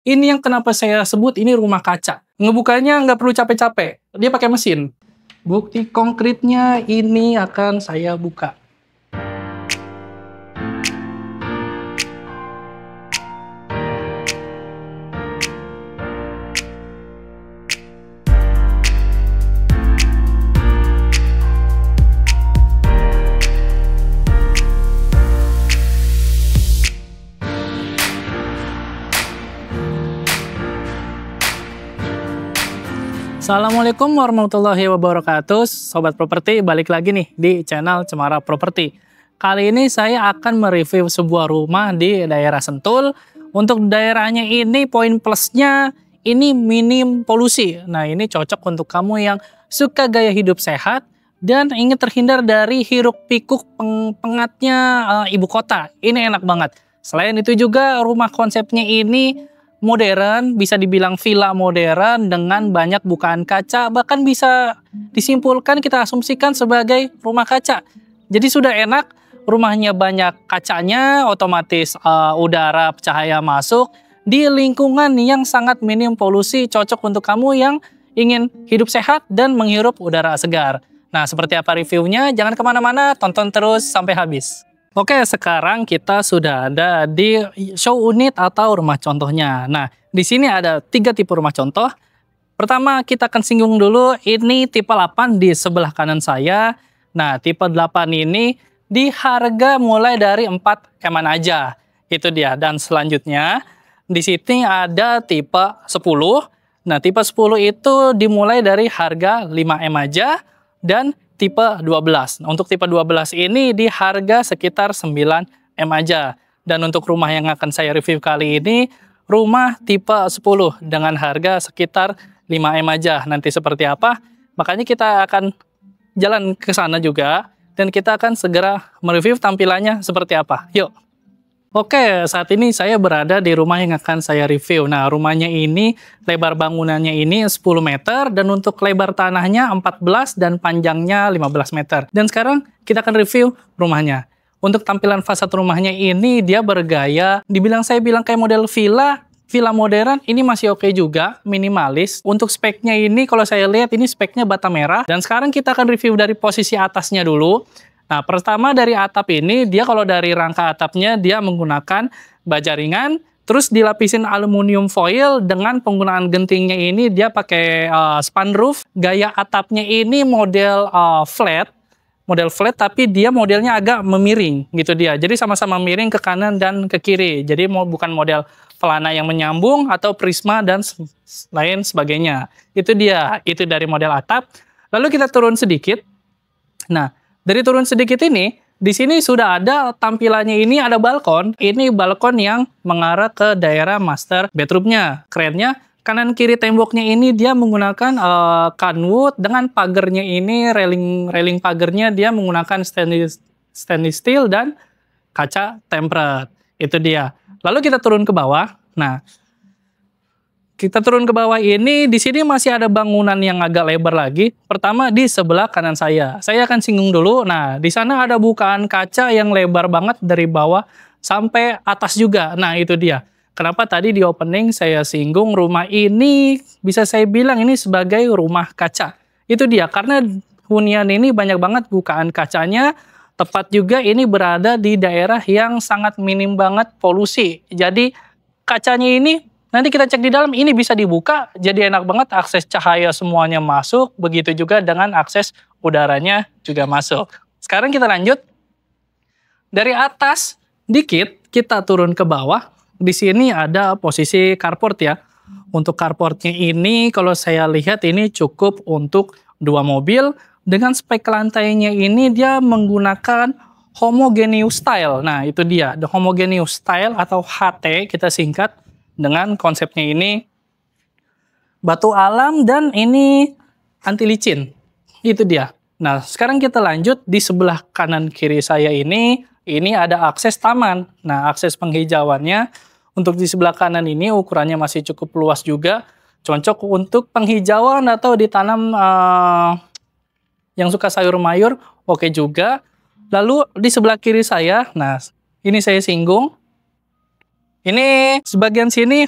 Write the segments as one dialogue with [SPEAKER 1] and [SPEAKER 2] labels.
[SPEAKER 1] Ini yang kenapa saya sebut ini rumah kaca. Ngebukanya nggak perlu capek-capek, dia pakai mesin. Bukti konkretnya ini akan saya buka. Assalamualaikum warahmatullahi wabarakatuh. Sobat properti, balik lagi nih di channel Cemara Properti. Kali ini saya akan mereview sebuah rumah di daerah Sentul. Untuk daerahnya ini poin plusnya ini minim polusi. Nah, ini cocok untuk kamu yang suka gaya hidup sehat dan ingin terhindar dari hiruk pikuk pengatnya ibu kota. Ini enak banget. Selain itu juga rumah konsepnya ini modern, bisa dibilang villa modern dengan banyak bukaan kaca, bahkan bisa disimpulkan kita asumsikan sebagai rumah kaca. Jadi sudah enak, rumahnya banyak kacanya, otomatis udara cahaya masuk di lingkungan yang sangat minim polusi, cocok untuk kamu yang ingin hidup sehat dan menghirup udara segar. Nah, seperti apa reviewnya? Jangan kemana-mana, tonton terus sampai habis. Oke, sekarang kita sudah ada di show unit atau rumah contohnya. Nah, di sini ada 3 tipe rumah contoh. Pertama, kita akan singgung dulu, ini tipe 8 di sebelah kanan saya. Nah, tipe 8 ini di harga mulai dari 4M aja. Itu dia. Dan selanjutnya, di sini ada tipe 10. Nah, tipe 10 itu dimulai dari harga 5M aja. Dan tipe 12. Untuk tipe 12 ini di harga sekitar 9M aja. Dan untuk rumah yang akan saya review kali ini, rumah tipe 10 dengan harga sekitar 5M aja. Nanti seperti apa? Makanya kita akan jalan ke sana juga. Dan kita akan segera mereview tampilannya seperti apa. Yuk! Oke, saat ini saya berada di rumah yang akan saya review. Nah, rumahnya ini, lebar bangunannya ini 10 meter, dan untuk lebar tanahnya 14 dan panjangnya 15 meter. Dan sekarang kita akan review rumahnya. Untuk tampilan fasad rumahnya ini, dia bergaya, saya bilang kayak model villa modern, ini masih oke juga, minimalis. Untuk speknya ini, kalau saya lihat ini speknya bata merah. Dan sekarang kita akan review dari posisi atasnya dulu. Nah, pertama dari atap ini, dia kalau dari rangka atapnya, dia menggunakan baja ringan, terus dilapisin aluminium foil dengan penggunaan gentingnya ini, dia pakai sunroof. Gaya atapnya ini model flat, tapi dia modelnya agak memiring, gitu dia. Jadi sama-sama miring ke kanan dan ke kiri. Jadi bukan model pelana yang menyambung atau prisma dan lain sebagainya. Itu dia, itu dari model atap. Lalu kita turun sedikit. Nah, dari turun sedikit ini, di sini sudah ada tampilannya ini ada balkon. Ini balkon yang mengarah ke daerah master bedroomnya. Kerennya, kanan kiri temboknya ini dia menggunakan canwood dengan pagernya ini, railing pagernya dia menggunakan stainless steel dan kaca tempered. Itu dia. Lalu kita turun ke bawah. Nah, kita turun ke bawah ini, di sini masih ada bangunan yang agak lebar lagi. Pertama di sebelah kanan saya. Saya akan singgung dulu. Nah, di sana ada bukaan kaca yang lebar banget dari bawah sampai atas juga. Nah, itu dia. Kenapa tadi di opening saya singgung rumah ini bisa saya bilang ini sebagai rumah kaca. Itu dia, karena hunian ini banyak banget bukaan kacanya. Tepat juga ini berada di daerah yang sangat minim banget polusi. Jadi kacanya ini nanti kita cek di dalam, ini bisa dibuka, jadi enak banget, akses cahaya semuanya masuk, begitu juga dengan akses udaranya juga masuk. Sekarang kita lanjut. Dari atas, dikit, kita turun ke bawah. Di sini ada posisi carport ya. Untuk carportnya ini, kalau saya lihat ini cukup untuk 2 mobil. Dengan spek lantainya ini, dia menggunakan homogeneous style. Nah, itu dia, the homogeneous style atau HT, kita singkat. Dengan konsepnya ini batu alam dan ini anti licin. Itu dia. Nah, sekarang kita lanjut di sebelah kanan kiri saya ini ada akses taman. Nah, akses penghijauannya untuk di sebelah kanan ini ukurannya masih cukup luas juga. Cocok untuk penghijauan atau ditanam yang suka sayur mayur, oke juga. Lalu di sebelah kiri saya, nah ini saya singgung. Ini sebagian sini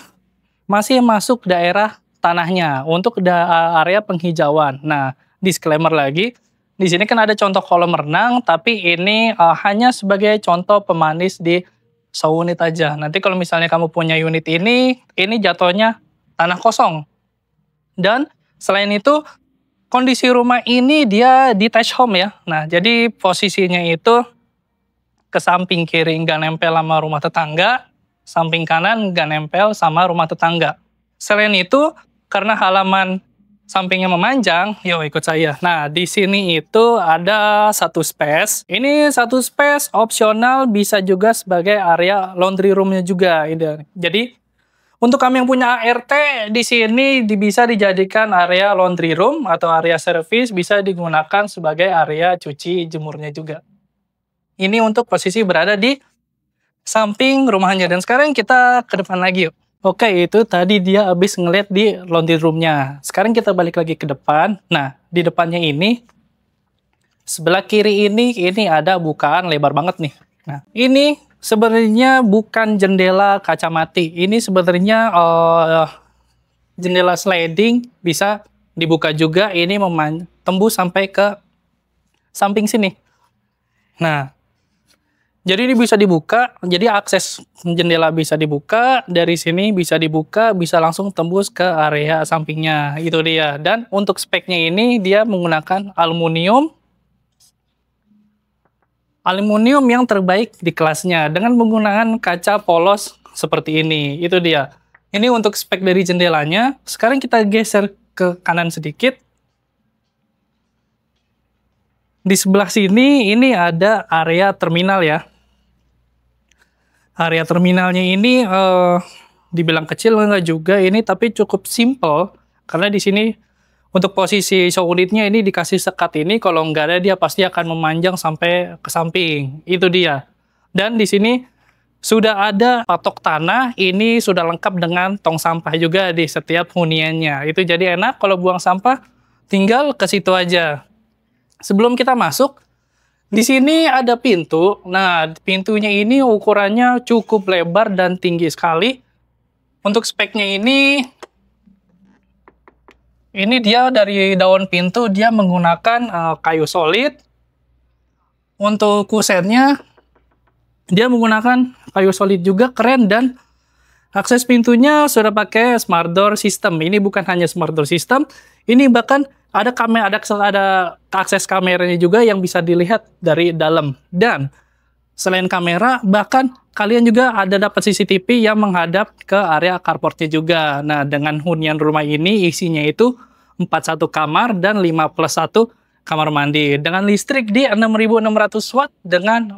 [SPEAKER 1] masih masuk daerah tanahnya untuk area penghijauan. Nah, disclaimer lagi, di sini kan ada contoh kolam renang, tapi ini hanya sebagai contoh pemanis di unit aja. Nanti kalau misalnya kamu punya unit ini jatuhnya tanah kosong. Dan selain itu, kondisi rumah ini dia detached home ya. Nah, jadi posisinya itu ke samping kiri nggak nempel sama rumah tetangga, samping kanan nggak nempel sama rumah tetangga. Selain itu, karena halaman sampingnya memanjang, yuk ikut saya. Nah, di sini itu ada satu space. Ini satu space opsional, bisa juga sebagai area laundry room-nya juga. Jadi, untuk kami yang punya ART, di sini bisa dijadikan area laundry room atau area service, bisa digunakan sebagai area cuci jemurnya juga. Ini untuk posisi berada di samping rumahnya. Dan sekarang kita ke depan lagi yuk. Oke, itu tadi dia habis ngeliat di laundry room-nya. Sekarang kita balik lagi ke depan. Nah, di depannya ini, sebelah kiri ini ada bukaan lebar banget nih. Nah, ini sebenarnya bukan jendela kaca mati. Ini sebenarnya jendela sliding, bisa dibuka juga. Ini tembus sampai ke samping sini. Nah, jadi ini bisa dibuka, jadi akses jendela bisa dibuka, dari sini bisa dibuka, bisa langsung tembus ke area sampingnya, itu dia. Dan untuk speknya ini, dia menggunakan aluminium yang terbaik di kelasnya, dengan menggunakan kaca polos seperti ini, itu dia. Ini untuk spek dari jendelanya. Sekarang kita geser ke kanan sedikit. Di sebelah sini, ini ada area terminal ya. Area terminalnya ini dibilang kecil enggak juga ini, tapi cukup simple karena di sini untuk posisi show unitnya ini dikasih sekat ini, kalau nggak ada dia pasti akan memanjang sampai ke samping, itu dia. Dan di sini sudah ada patok tanah, ini sudah lengkap dengan tong sampah juga di setiap huniannya. Itu jadi enak kalau buang sampah tinggal ke situ aja. Sebelum kita masuk, di sini ada pintu. Nah, pintunya ini ukurannya cukup lebar dan tinggi sekali. Untuk speknya ini dia dari daun pintu dia menggunakan kayu solid. Untuk kusennya dia menggunakan kayu solid juga, keren. Dan akses pintunya sudah pakai smart door system. Ini bukan hanya smart door system, ini bahkan ada kamera, ada akses kameranya juga yang bisa dilihat dari dalam. Dan selain kamera, bahkan kalian juga ada dapat CCTV yang menghadap ke area carportnya juga. Nah, dengan hunian rumah ini isinya itu 41 kamar dan 5+1 kamar mandi. Dengan listrik di 6.600 watt, dengan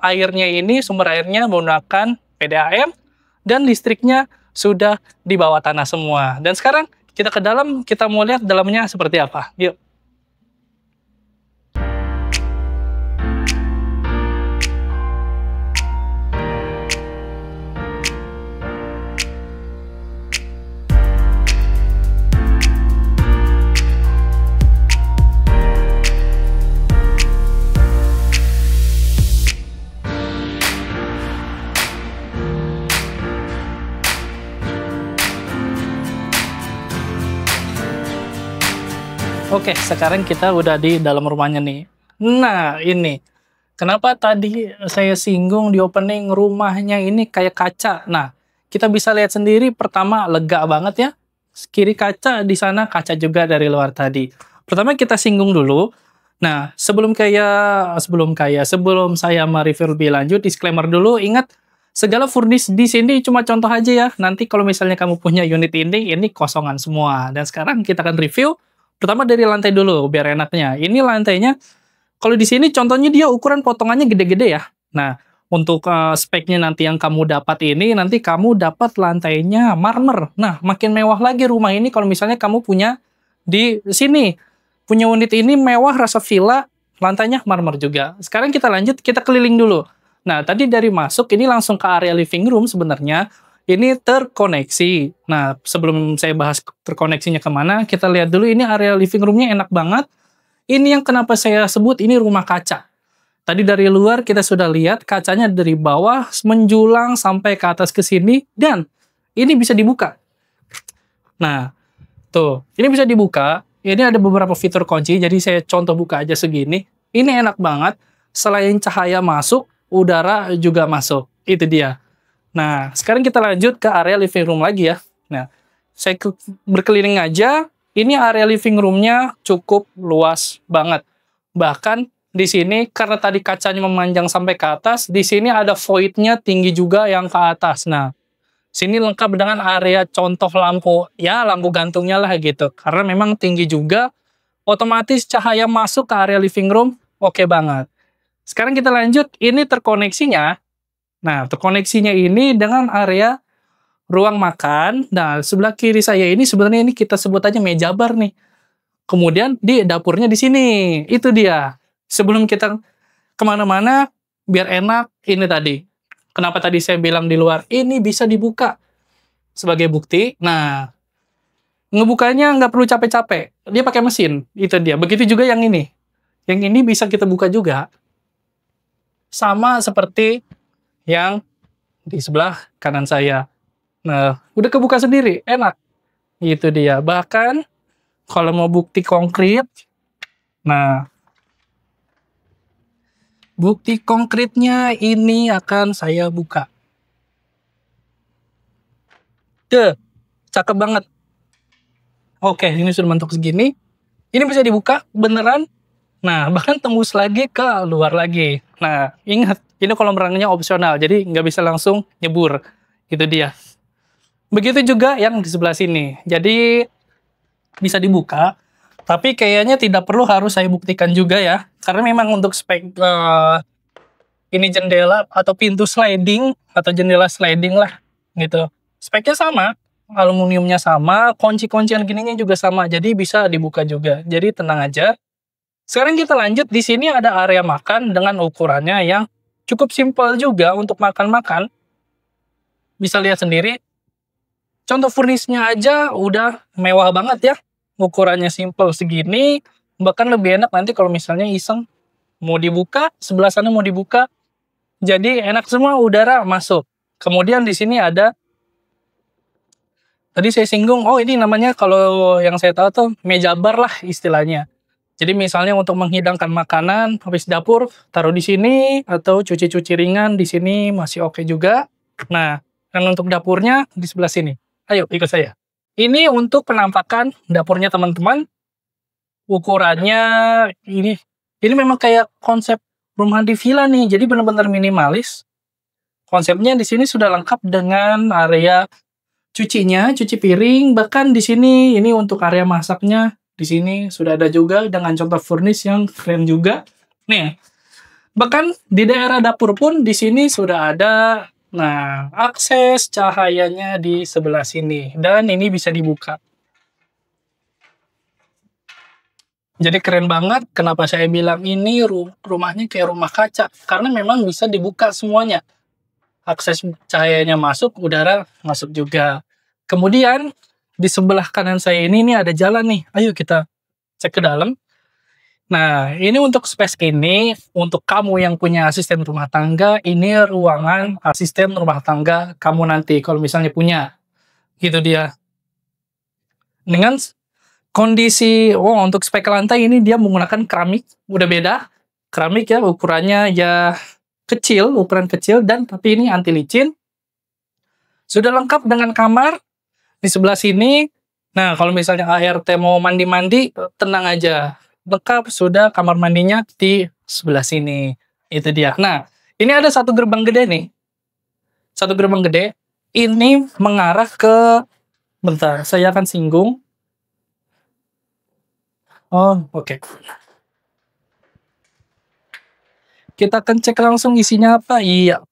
[SPEAKER 1] airnya ini, sumber airnya menggunakan PDAM, dan listriknya sudah di bawah tanah semua. Dan sekarang kita ke dalam, kita mau lihat dalamnya seperti apa. Yuk. Oke, sekarang kita udah di dalam rumahnya nih. Nah, ini. Kenapa tadi saya singgung di opening rumahnya ini kayak kaca. Nah, kita bisa lihat sendiri, pertama lega banget ya. Kiri kaca, di sana kaca juga dari luar tadi. Pertama kita singgung dulu. Nah, sebelum saya mereview lebih lanjut, disclaimer dulu, ingat segala furnish di sini cuma contoh aja ya. Nanti kalau misalnya kamu punya unit ini kosongan semua. Dan sekarang kita akan review. Pertama dari lantai dulu, biar enaknya. Ini lantainya, kalau di sini contohnya dia ukuran potongannya gede-gede ya. Nah, untuk speknya nanti yang kamu dapat ini, nanti kamu dapat lantainya marmer. Nah, makin mewah lagi rumah ini kalau misalnya kamu punya di sini. Punya unit ini mewah, rasa villa, lantainya marmer juga. Sekarang kita lanjut, kita keliling dulu. Nah, tadi dari masuk, ini langsung ke area living room sebenarnya. Ini terkoneksi. Nah, sebelum saya bahas terkoneksinya kemana, kita lihat dulu ini area living room-nya enak banget. Ini yang kenapa saya sebut ini rumah kaca. Tadi dari luar kita sudah lihat kacanya dari bawah menjulang sampai ke atas ke sini, dan ini bisa dibuka. Nah, tuh, ini bisa dibuka. Ini ada beberapa fitur kunci, jadi saya contoh buka aja segini. Ini enak banget. Selain cahaya masuk, udara juga masuk. Itu dia. Nah, sekarang kita lanjut ke area living room lagi ya. Nah, saya berkeliling aja. Ini area living room-nya cukup luas banget. Bahkan di sini karena tadi kacanya memanjang sampai ke atas, di sini ada void-nya tinggi juga yang ke atas. Nah, sini lengkap dengan area contoh lampu, ya lampu gantungnya lah gitu. Karena memang tinggi juga, otomatis cahaya masuk ke area living room, oke banget. Sekarang kita lanjut, ini terkoneksinya. Nah, terkoneksinya ini dengan area ruang makan. Nah, sebelah kiri saya ini sebenarnya ini kita sebut aja meja bar nih. Kemudian di dapurnya di sini. Itu dia. Sebelum kita kemana-mana, biar enak, ini tadi. Kenapa tadi saya bilang di luar? Ini bisa dibuka. Sebagai bukti, nah, ngebukanya nggak perlu capek-capek. Dia pakai mesin. Itu dia. Begitu juga yang ini. Yang ini bisa kita buka juga. Sama seperti yang di sebelah kanan saya. Nah, udah kebuka sendiri, enak. Itu dia. Bahkan, kalau mau bukti konkret, nah, bukti konkretnya ini akan saya buka. Cakep banget. Oke, ini sudah bentuk segini. Ini bisa dibuka beneran. Nah, bahkan tembus lagi ke luar lagi. Nah, ingat, ini kolam renangnya opsional, jadi nggak bisa langsung nyebur. Itu dia. Begitu juga yang di sebelah sini. Jadi, bisa dibuka, tapi kayaknya tidak perlu harus saya buktikan juga ya. Karena memang untuk spek ini jendela atau pintu sliding, atau jendela sliding lah, gitu. Speknya sama, aluminiumnya sama, kunci-kuncian gininya juga sama, jadi bisa dibuka juga. Jadi tenang aja. Sekarang kita lanjut, di sini ada area makan dengan ukurannya yang cukup simpel juga untuk makan-makan. Bisa lihat sendiri. Contoh furnisnya aja udah mewah banget ya. Ukurannya simple segini, bahkan lebih enak nanti kalau misalnya iseng. Mau dibuka, sebelah sana mau dibuka. Jadi enak semua, udara masuk. Kemudian di sini ada, tadi saya singgung, oh ini namanya kalau yang saya tahu tuh meja bar lah istilahnya. Jadi misalnya untuk menghidangkan makanan habis dapur, taruh di sini, atau cuci-cuci ringan di sini masih oke juga. Nah, dan untuk dapurnya di sebelah sini. Ayo ikut saya. Ini untuk penampakan dapurnya teman-teman. Ukurannya ini memang kayak konsep rumah di villa nih. Jadi benar-benar minimalis. Konsepnya di sini sudah lengkap dengan area cucinya, cuci piring, bahkan di sini ini untuk area masaknya. Di sini sudah ada juga dengan contoh furnish yang keren juga. Nih, bahkan di daerah dapur pun di sini sudah ada. Nah, akses cahayanya di sebelah sini. Dan ini bisa dibuka. Jadi keren banget. Kenapa saya bilang ini rumahnya kayak rumah kaca. Karena memang bisa dibuka semuanya. Akses cahayanya masuk, udara masuk juga. Kemudian, di sebelah kanan saya ini ada jalan nih. Ayo kita cek ke dalam. Nah, ini untuk space ini, untuk kamu yang punya asisten rumah tangga, ini ruangan asisten rumah tangga kamu nanti, kalau misalnya punya. Gitu dia. Dengan kondisi, untuk spek lantai ini dia menggunakan keramik, udah beda. Keramik ya, ukurannya ya kecil, ukuran kecil, dan tapi ini anti licin. Sudah lengkap dengan kamar di sebelah sini. Nah, kalau misalnya ART mau mandi-mandi, tenang aja. Lengkap, sudah kamar mandinya di sebelah sini. Itu dia. Nah, ini ada satu gerbang gede nih. Satu gerbang gede. Ini mengarah ke... Bentar, saya akan singgung. Oh, oke. Kita akan cek langsung isinya apa. Iya.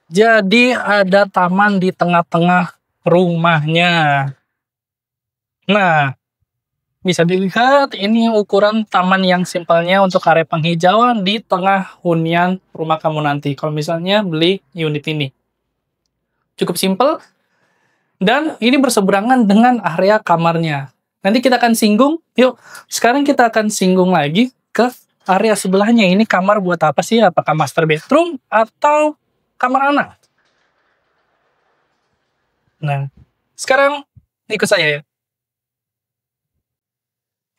[SPEAKER 1] Jadi ada taman di tengah-tengah rumahnya. Nah, bisa dilihat ini ukuran taman yang simpelnya untuk area penghijauan di tengah hunian rumah kamu nanti. Kalau misalnya beli unit ini. Cukup simpel. Dan ini berseberangan dengan area kamarnya. Nanti kita akan singgung. Yuk, sekarang kita akan singgung lagi ke area sebelahnya. Ini kamar buat apa sih? Apakah master bedroom atau kamar anak? Nah, Sekarang ikut saya ya.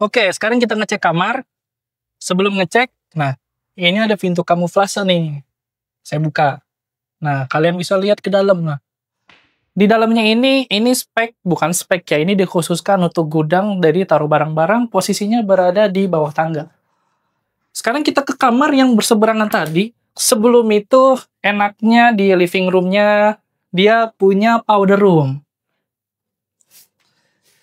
[SPEAKER 1] Oke, sekarang kita ngecek kamar. Sebelum ngecek, nah ini ada pintu kamuflase nih. Saya buka. Nah, kalian bisa lihat ke dalam. Nah, di dalamnya ini bukan spek ya, ini dikhususkan untuk gudang dari taruh barang-barang, posisinya berada di bawah tangga. Sekarang kita ke kamar yang berseberangan tadi. Sebelum itu, enaknya di living room-nya, dia punya powder room.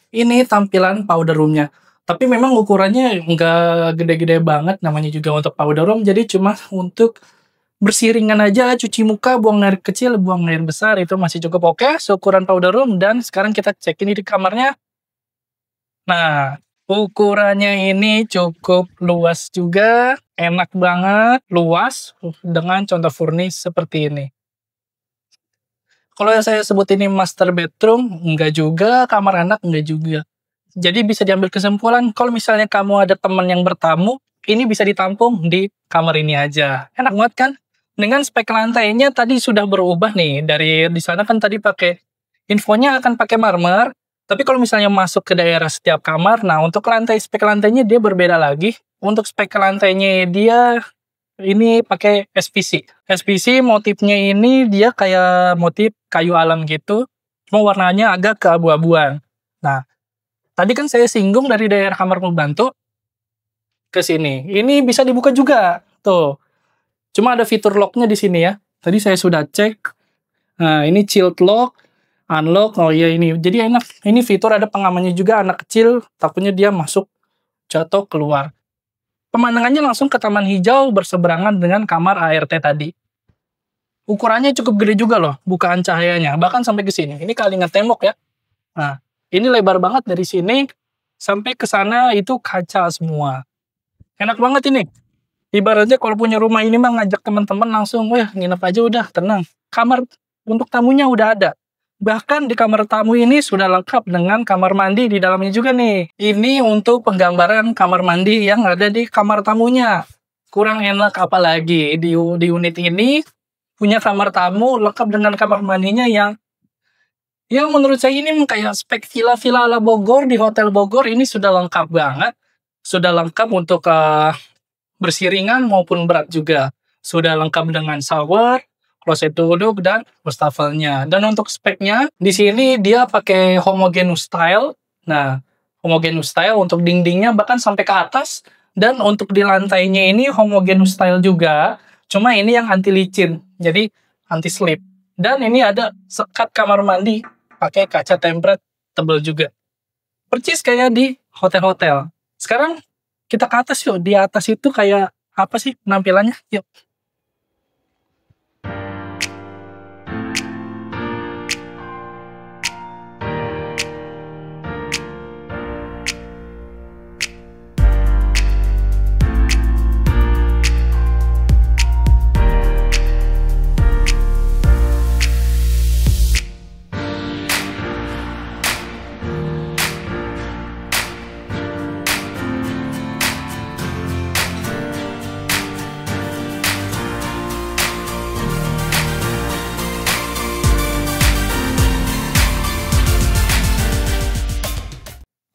[SPEAKER 1] Ini tampilan powder room-nya. Tapi memang ukurannya nggak gede-gede banget, namanya juga untuk powder room, jadi cuma untuk bersih ringan aja, cuci muka, buang air kecil, buang air besar, itu masih cukup oke, seukuran powder room. Dan sekarang kita cek ini di kamarnya. Nah, ukurannya ini cukup luas juga, enak banget, luas, dengan contoh furnish seperti ini. Kalau yang saya sebut ini master bedroom, enggak juga, kamar anak enggak juga. Jadi bisa diambil kesimpulan, kalau misalnya kamu ada teman yang bertamu, ini bisa ditampung di kamar ini aja. Enak banget kan? Dengan spek lantainya tadi sudah berubah nih, dari di sana kan tadi pakai, infonya akan pakai marmer, tapi kalau misalnya masuk ke daerah setiap kamar, nah untuk spek lantainya dia berbeda lagi. Untuk spek lantainya dia ini pakai SPC. SPC motifnya ini dia kayak motif kayu alam gitu, cuma warnanya agak keabu-abuan. Nah, tadi kan saya singgung dari daerah kamar pembantu ke sini. Ini bisa dibuka juga, tuh. Cuma ada fitur lock-nya di sini ya. Tadi saya sudah cek. Nah, ini child lock, unlock. Oh iya ini. Jadi enak. Ini fitur ada pengamannya juga, anak kecil takutnya dia masuk, jatuh, keluar. Pemandangannya langsung ke taman hijau berseberangan dengan kamar ART tadi. Ukurannya cukup gede juga loh, bukaan cahayanya. Bahkan sampai ke sini. Ini kalimat tembok ya. Nah, ini lebar banget dari sini sampai ke sana itu kaca semua. Enak banget ini. Ibaratnya kalau punya rumah ini mah ngajak teman-teman langsung, wah nginep aja udah, tenang. Kamar untuk tamunya udah ada. Bahkan di kamar tamu ini sudah lengkap dengan kamar mandi di dalamnya juga nih. Ini untuk penggambaran kamar mandi yang ada di kamar tamunya. Kurang enak apalagi di unit ini punya kamar tamu lengkap dengan kamar mandinya yang menurut saya ini kayak spek villa-villa ala Bogor di Hotel Bogor ini sudah lengkap banget. Sudah lengkap untuk bersih ringan maupun berat juga. Sudah lengkap dengan shower, kloset duduk, dan wastafelnya. Dan untuk speknya, di sini dia pakai homogeneous style. Nah, homogeneous style untuk dindingnya bahkan sampai ke atas. Dan untuk di lantainya ini homogeneous style juga. Cuma ini yang anti licin, jadi anti slip. Dan ini ada sekat kamar mandi, pakai kaca tempered tebal juga. Percis kayak di hotel-hotel. Sekarang kita ke atas yuk. Di atas itu kayak apa sih penampilannya? Yuk.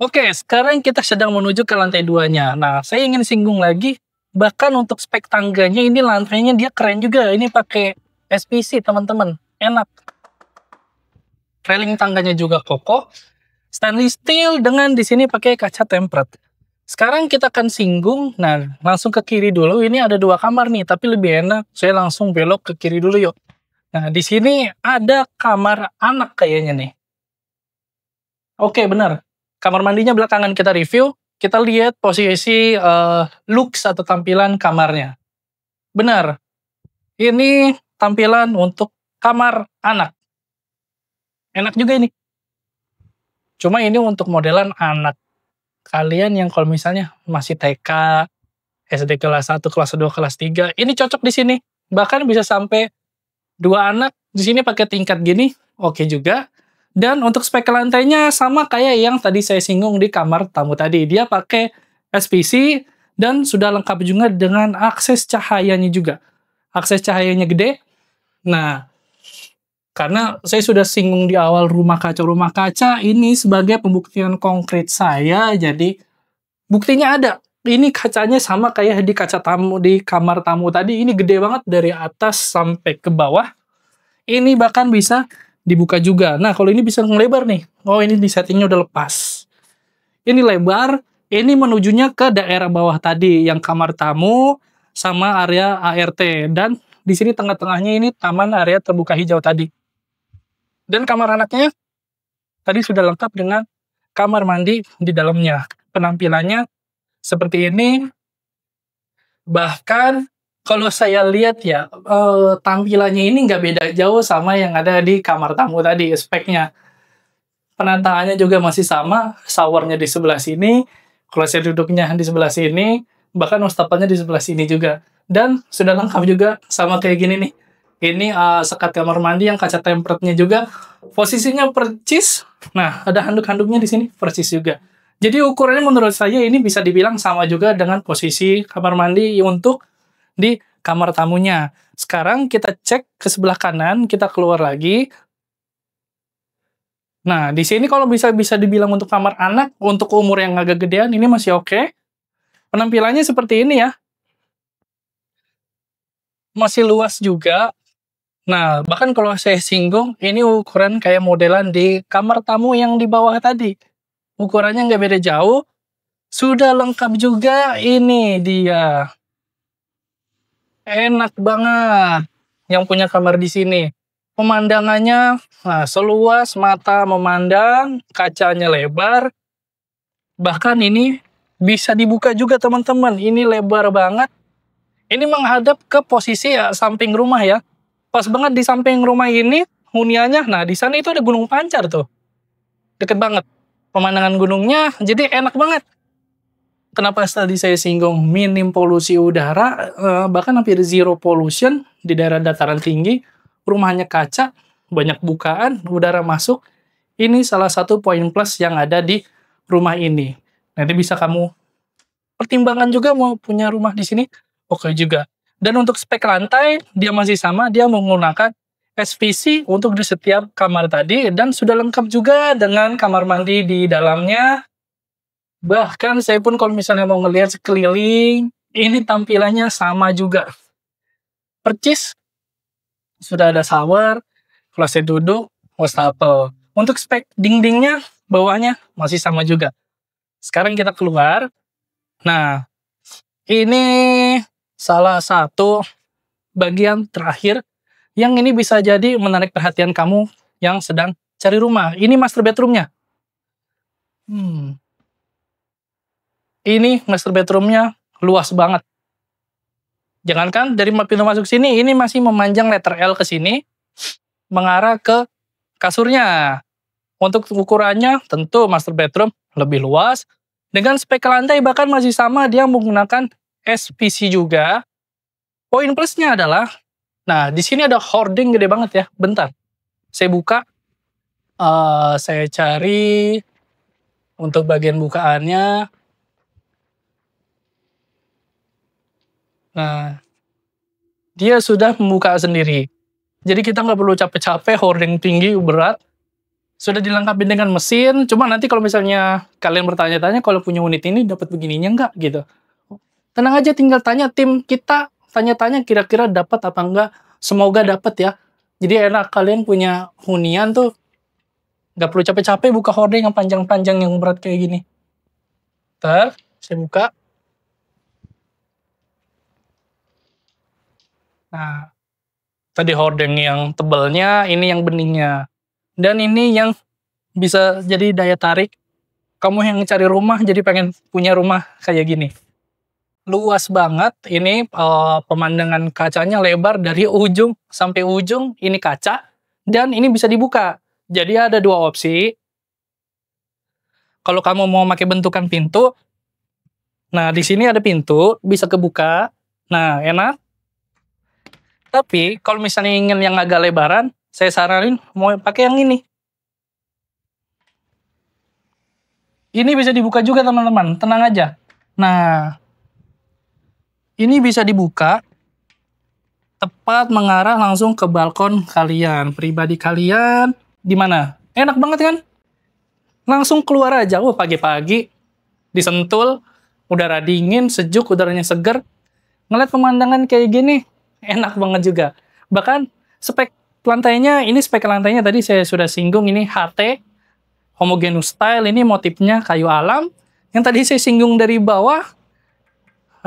[SPEAKER 1] Oke, sekarang kita sedang menuju ke lantai 2-nya. Nah, saya ingin singgung lagi, bahkan untuk spek tangganya ini lantainya dia keren juga. Ini pakai SPC, teman-teman. Enak. Railing tangganya juga kokoh. Stainless steel dengan di sini pakai kaca tempered. Sekarang kita akan singgung, nah langsung ke kiri dulu. Ini ada 2 kamar nih, tapi lebih enak saya langsung belok ke kiri dulu yuk. Nah, di sini ada kamar anak kayaknya nih. Oke, benar. Kamar mandinya belakangan kita review, kita lihat posisi looks atau tampilan kamarnya. Benar, ini tampilan untuk kamar anak. Enak juga ini. Cuma ini untuk modelan anak kalian yang kalau misalnya masih TK, SD kelas 1, kelas 2, kelas 3, ini cocok di sini. Bahkan bisa sampai 2 anak di sini pakai tingkat gini, oke juga. Dan untuk spek lantainya sama kayak yang tadi saya singgung di kamar tamu tadi. Dia pakai SPC dan sudah lengkap juga dengan akses cahayanya juga. Akses cahayanya gede. Nah, Karena saya sudah singgung di awal rumah kaca ini sebagai pembuktian konkret saya, jadi buktinya ada. Ini kacanya sama kayak di kaca tamu di kamar tamu tadi, ini gede banget dari atas sampai ke bawah. Ini bahkan bisa dibuka juga. Nah, kalau ini bisa ngelebar nih. Oh, ini di settingnya udah lepas. Ini lebar, ini menujunya ke daerah bawah tadi, yang kamar tamu sama area ART. Dan di sini tengah-tengahnya ini taman area terbuka hijau tadi. Dan kamar anaknya tadi sudah lengkap dengan kamar mandi di dalamnya. Penampilannya seperti ini. Bahkan kalau saya lihat ya, tampilannya ini nggak beda jauh sama yang ada di kamar tamu tadi, speknya. Penataannya juga masih sama, showernya di sebelah sini, kursi duduknya di sebelah sini, bahkan wastafelnya di sebelah sini juga. Dan sudah lengkap juga sama kayak gini nih. Ini sekat kamar mandi yang kaca temperednya juga. Posisinya percis. Nah, ada handuk-handuknya di sini percis juga. Jadi ukurannya menurut saya ini bisa dibilang sama juga dengan posisi kamar mandi untuk di kamar tamunya. Sekarang kita cek ke sebelah kanan, kita keluar lagi. Nah, di sini kalau bisa dibilang untuk kamar anak, untuk umur yang agak gedean, ini masih oke. Penampilannya seperti ini ya. Masih luas juga. Nah, bahkan kalau saya singgung, ini ukuran kayak modelan di kamar tamu yang di bawah tadi. Ukurannya nggak beda jauh. Sudah lengkap juga, ini dia. Enak banget yang punya kamar di sini. Pemandangannya, nah, seluas mata memandang, kacanya lebar. Bahkan ini bisa dibuka juga teman-teman. Ini lebar banget. Ini menghadap ke posisi ya, samping rumah ya. Pas banget di samping rumah ini, huniannya, nah di sana itu ada Gunung Pancar tuh. Deket banget. Pemandangan gunungnya, jadi enak banget. Kenapa tadi saya singgung minim polusi udara, bahkan hampir zero pollution di daerah dataran tinggi, rumahnya kaca, banyak bukaan, udara masuk. Ini salah satu poin plus yang ada di rumah ini. Nanti bisa kamu pertimbangkan juga mau punya rumah di sini, oke juga. Dan untuk spek lantai, dia masih sama, dia menggunakan SPC untuk di setiap kamar tadi, dan sudah lengkap juga dengan kamar mandi di dalamnya. Bahkan saya pun kalau misalnya mau ngelihat sekeliling, ini tampilannya sama juga. Percis, sudah ada shower, kursi duduk, wastafel. Untuk spek dindingnya, bawahnya masih sama juga. Sekarang kita keluar. Nah, ini salah satu bagian terakhir yang ini bisa jadi menarik perhatian kamu yang sedang cari rumah. Ini master bedroomnya. Ini master bedroomnya luas banget. Jangankan dari pintu masuk sini, ini masih memanjang letter L ke sini, mengarah ke kasurnya. Untuk ukurannya, tentu master bedroom lebih luas. Dengan spek lantai bahkan masih sama, dia menggunakan SPC juga. Poin plusnya adalah, nah di sini ada hoarding gede banget ya. Bentar, saya buka. Saya cari untuk bagian bukaannya. Nah, dia sudah membuka sendiri. Jadi kita nggak perlu capek-capek, hoarding tinggi, berat. Sudah dilengkapi dengan mesin, cuma nanti kalau misalnya kalian bertanya-tanya, kalau punya unit ini dapat begininya nggak gitu. Tenang aja, tinggal tanya tim kita, tanya-tanya kira-kira dapat apa enggak. Semoga dapat ya. Jadi enak kalian punya hunian tuh, nggak perlu capek-capek buka hoarding yang panjang-panjang yang berat kayak gini. Ntar, saya buka. Nah, tadi hordeng yang tebalnya, ini yang beningnya. Dan ini yang bisa jadi daya tarik. Kamu yang cari rumah, jadi pengen punya rumah kayak gini. Luas banget, ini pemandangan kacanya lebar dari ujung sampai ujung, ini kaca. Dan ini bisa dibuka. Jadi ada dua opsi. Kalau kamu mau pakai bentukan pintu, nah di sini ada pintu, bisa kebuka. Nah, enak. Tapi kalau misalnya ingin yang agak lebaran, saya saranin mau pakai yang ini. Ini bisa dibuka juga teman-teman, tenang aja. Nah, ini bisa dibuka, tepat mengarah langsung ke balkon kalian. Pribadi kalian di mana? Enak banget kan? Langsung keluar aja. Oh, pagi-pagi di Sentul, udara dingin, sejuk, udaranya seger. Ngeliat pemandangan kayak gini, enak banget juga. Bahkan spek spek lantainya tadi saya sudah singgung, ini HT, homogeneous style, ini motifnya kayu alam. Yang tadi saya singgung dari bawah,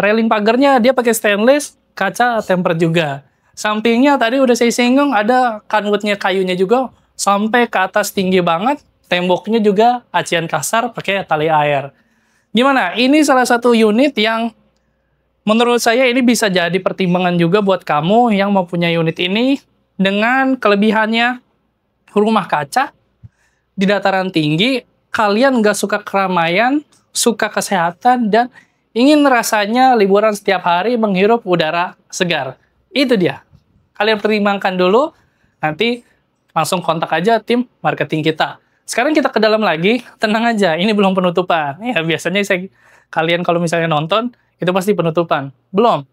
[SPEAKER 1] railing pagarnya dia pakai stainless, kaca tempered juga. Sampingnya tadi udah saya singgung, ada kanwoodnya kayunya juga, sampai ke atas tinggi banget. Temboknya juga acian kasar pakai tali air. Gimana? Ini salah satu unit yang menurut saya ini bisa jadi pertimbangan juga buat kamu yang mau punya unit ini dengan kelebihannya rumah kaca di dataran tinggi, kalian nggak suka keramaian, suka kesehatan, dan ingin rasanya liburan setiap hari menghirup udara segar. Itu dia. Kalian pertimbangkan dulu, nanti langsung kontak aja tim marketing kita. Sekarang kita ke dalam lagi, tenang aja, ini belum penutupan. Ya, biasanya kalian kalau misalnya nonton, itu pasti penutupan. Belum.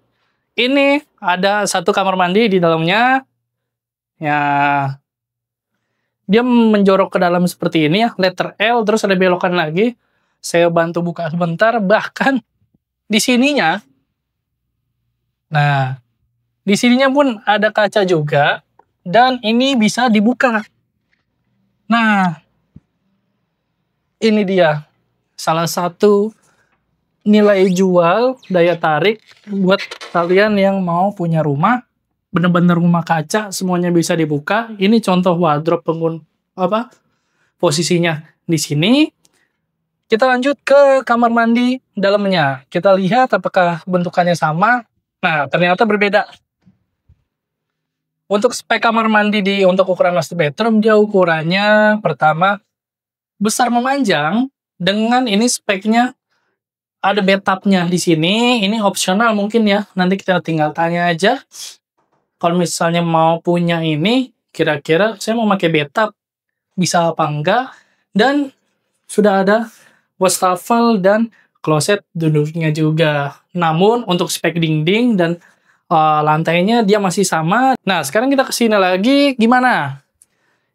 [SPEAKER 1] Ini ada satu kamar mandi di dalamnya. Ya, dia menjorok ke dalam seperti ini ya, letter L, terus ada belokan lagi. Saya bantu buka sebentar, bahkan di sininya, nah, di sininya pun ada kaca juga, dan ini bisa dibuka. Nah, ini dia salah satu nilai jual, daya tarik buat kalian yang mau punya rumah, bener-bener rumah kaca, semuanya bisa dibuka. Ini contoh wardrobe posisinya di sini. Kita lanjut ke kamar mandi dalamnya. Kita lihat apakah bentukannya sama. Nah, ternyata berbeda. Untuk spek kamar mandi untuk ukuran master bedroom, dia ukurannya pertama besar memanjang, dengan ini speknya ada bathtubnya di sini. Ini opsional mungkin ya, nanti kita tinggal tanya aja. Kalau misalnya mau punya ini, kira-kira saya mau pakai bathtub, bisa apa enggak? Dan sudah ada wastafel dan kloset duduknya juga. Namun untuk spek dinding dan lantainya dia masih sama. Nah, sekarang kita ke sini lagi, gimana?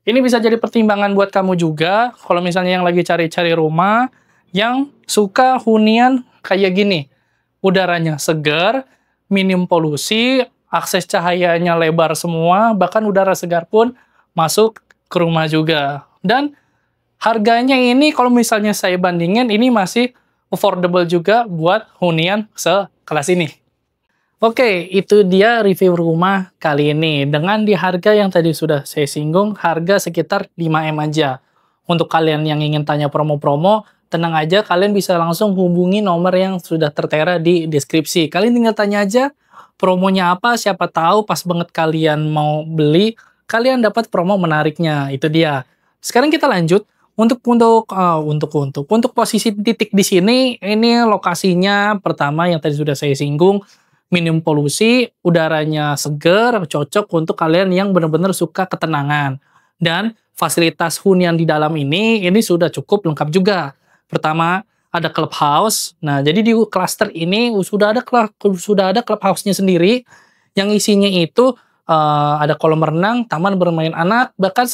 [SPEAKER 1] Ini bisa jadi pertimbangan buat kamu juga, kalau misalnya yang lagi cari-cari rumah, yang suka hunian kayak gini. Udaranya segar, minim polusi, akses cahayanya lebar semua, bahkan udara segar pun masuk ke rumah juga. Dan harganya ini kalau misalnya saya bandingin, ini masih affordable juga buat hunian sekelas ini. Oke, itu dia review rumah kali ini. Dengan di harga yang tadi sudah saya singgung, harga sekitar 5M aja. Untuk kalian yang ingin tanya promo-promo, tenang aja, kalian bisa langsung hubungi nomor yang sudah tertera di deskripsi. Kalian tinggal tanya aja promonya apa, siapa tahu pas banget kalian mau beli, kalian dapat promo menariknya. Itu dia. Sekarang kita lanjut. Untuk posisi titik di sini, ini lokasinya pertama yang tadi sudah saya singgung, minim polusi, udaranya segar, cocok untuk kalian yang benar-benar suka ketenangan. Dan fasilitas hunian di dalam ini sudah cukup lengkap juga. Pertama, ada clubhouse. Nah, jadi di cluster ini sudah ada clubhouse-nya sendiri, yang isinya itu ada kolam renang, taman bermain anak, bahkan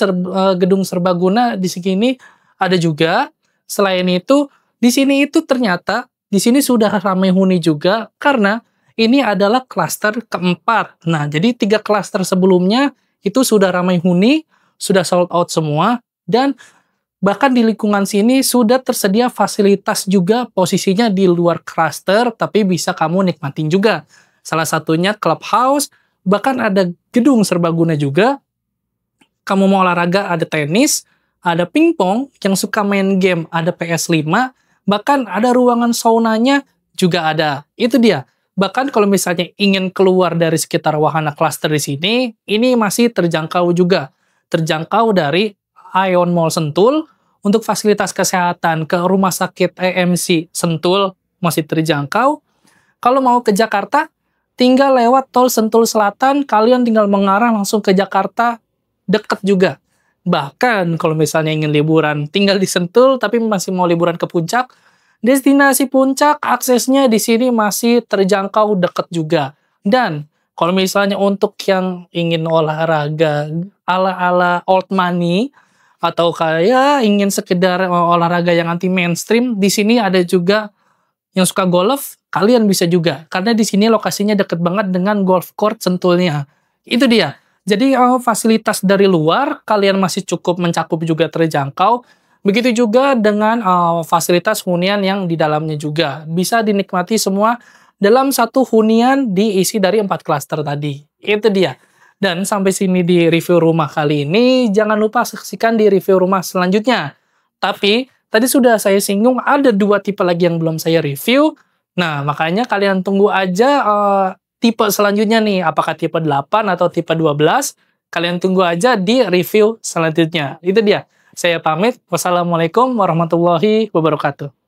[SPEAKER 1] gedung serbaguna di sini ada juga. Selain itu, di sini itu ternyata di sini sudah ramai huni juga karena ini adalah klaster keempat. Nah, jadi 3 klaster sebelumnya itu sudah ramai huni, sudah sold out semua, dan bahkan di lingkungan sini sudah tersedia fasilitas juga, posisinya di luar klaster, tapi bisa kamu nikmatin juga. Salah satunya clubhouse, bahkan ada gedung serbaguna juga. Kamu mau olahraga, ada tenis, ada pingpong, yang suka main game, ada PS5, bahkan ada ruangan saunanya juga ada. Itu dia. Bahkan kalau misalnya ingin keluar dari sekitar wahana klaster di sini, ini masih terjangkau juga. Terjangkau dari Ion Mall Sentul, untuk fasilitas kesehatan ke Rumah Sakit EMC Sentul masih terjangkau. Kalau mau ke Jakarta, tinggal lewat tol Sentul Selatan, kalian tinggal mengarah langsung ke Jakarta, deket juga. Bahkan kalau misalnya ingin liburan, tinggal di Sentul, tapi masih mau liburan ke Puncak, destinasi Puncak, aksesnya di sini masih terjangkau dekat juga. Dan Kalau misalnya untuk yang ingin olahraga ala-ala old money atau kayak ingin sekedar olahraga yang anti mainstream, di sini ada juga yang suka golf, kalian bisa juga. Karena di sini lokasinya deket banget dengan golf court Sentulnya. Itu dia. Jadi fasilitas dari luar kalian masih cukup mencakup juga terjangkau. Begitu juga dengan fasilitas hunian yang di dalamnya juga. Bisa dinikmati semua dalam satu hunian diisi dari 4 klaster tadi. Itu dia. Dan sampai sini di review rumah kali ini, jangan lupa saksikan di review rumah selanjutnya. Tapi tadi sudah saya singgung ada 2 tipe lagi yang belum saya review. Nah, makanya kalian tunggu aja tipe selanjutnya nih. Apakah tipe 8 atau tipe 12? Kalian tunggu aja di review selanjutnya. Itu dia. Saya pamit. Wassalamualaikum warahmatullahi wabarakatuh.